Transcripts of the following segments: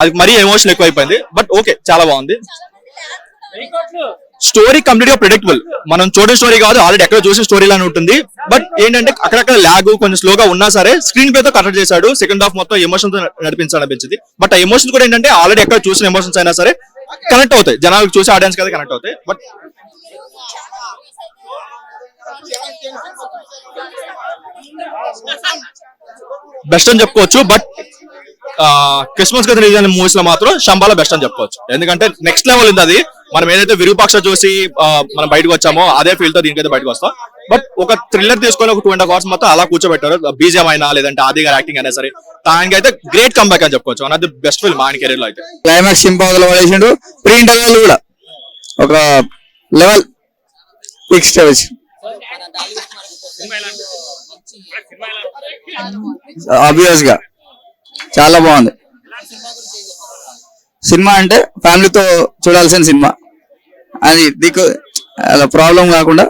అది మరీ ఎమోషన్ ఎక్కువ అయిపోయింది. బట్ ఓకే, చాలా బాగుంది. స్టోరీ కంప్లీట్ గా ప్రిడిక్టబుల్. మనం చూడని స్టోరీ కాదు, ఆల్రెడీ ఎక్కడ చూసిన స్టోరీ లానే ఉంటుంది. బట్ ఏంటంటే అక్కడక్కడ లాగ్ కొంచెం స్లోగా ఉన్నా సరే స్క్రీన్ ప్లే తో కనెక్ట్ చేశాడు. సెకండ్ హాఫ్ మొత్తం ఎమోషన్ తో నడిపించాలనిపించింది. బట్ ఆ ఎమోషన్ కూడా ఏంటంటే ఆల్రెడీ ఎక్కడ చూసిన ఎమోషన్స్ అయినా సరే కనెక్ట్ అవుతాయి, జనాలకు చూసి ఆడియన్స్ కదా కనెక్ట్ అవుతాయి. బట్ బెస్ట్ అని చెప్పుకోవచ్చు. బట్ క్రిస్మస్ కథ రిలీజ్ అయిన మూవీస్ లో మాత్రం శంబాల బెస్ట్ అని చెప్పుకోవచ్చు. ఎందుకంటే నెక్స్ట్ లెవెల్ ఉంది అది. మనం ఏదైతే విరూపాక్ష చూసి మనం బయటకు వచ్చామో అదే ఫీల్ తో దీనికైతే బయటకు వస్తాం. బట్ ఒక థ్రిల్లర్ తీసుకొని ఒక 2.5 hours మొత్తం అలా కూర్చోబెట్టారు. బీజం అయినా లేదంటే ఆది గారి యాక్టింగ్ అయినా సరే దానికి అయితే గ్రేట్ కంబ్యాక్ అని చెప్పుకోవచ్చు. One of the best film ఆయన కెరీర్ లో అయితే. క్లైమాక్స్ సింపుల్ పడేసిండు. ప్రీ ఇంటర్వెల్ కూడా ఒక లెవెల్ ఫిక్స్ ఆబ్వియస్ గా చాలా బాగుంది సినిమా. అంటే ఫ్యామిలీతో చూడాల్సిన సినిమా అది. దీనికి ప్రాబ్లం కాకుండా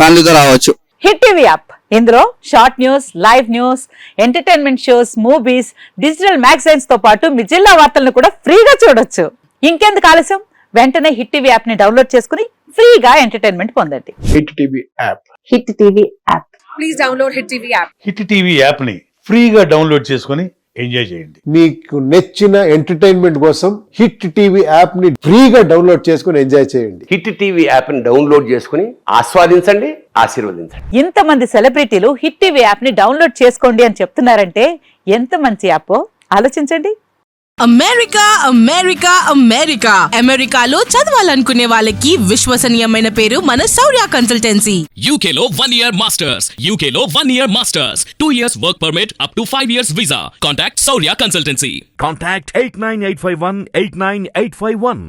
ఫ్యామిలీతో రావచ్చు. హిట్ టీవీ యాప్, ఇందులో short news, live news, entertainment shows, movies, digital magazines తో పాటు మీ జిల్లా వార్తలను కూడా ఫ్రీగా చూడొచ్చు. ఇంకెందుకు ఆలస్యం, వెంటనే హిట్ టీవీ యాప్ ని డౌన్లోడ్ చేసుకుని ఫ్రీగా ఎంటర్టైన్మెంట్ పొందండి. Hit TV app. Hit TV app. Please download hit TV app. Hit TV app ని ఫ్రీగా డౌన్లోడ్ చేసుకుని ఎంజాయ్ చేయండి. మీకు నచ్చిన ఎంటర్టైన్మెంట్ కోసం హిట్ టీవీ యాప్ ని ఫ్రీగా డౌన్లోడ్ చేసుకుని ఎంజాయ్ చేయండి. హిట్ టీవీ యాప్ ని డౌన్లోడ్ చేసుకుని ఆస్వాదించండి, ఆశీర్వదించండి. ఇంతమంది సెలబ్రిటీలు హిట్ టీవీ యాప్ ని డౌన్లోడ్ చేసుకోండి అని చెప్తున్నారంటే ఎంత మంచి యాప్ ఆలోచించండి. అమెరికా అమెరికా అమెరికా అమెరికాలో చదవాలనుకునే వాళ్ళకి విశ్వసనీయమైన పేరు మన శౌర్య కన్సల్టెన్సీ. UK లో 1 year masters. UK లో 1 year masters. 2 years work permit up to 5 years visa. Contact Saurya Consultancy. Contact 89851 89851.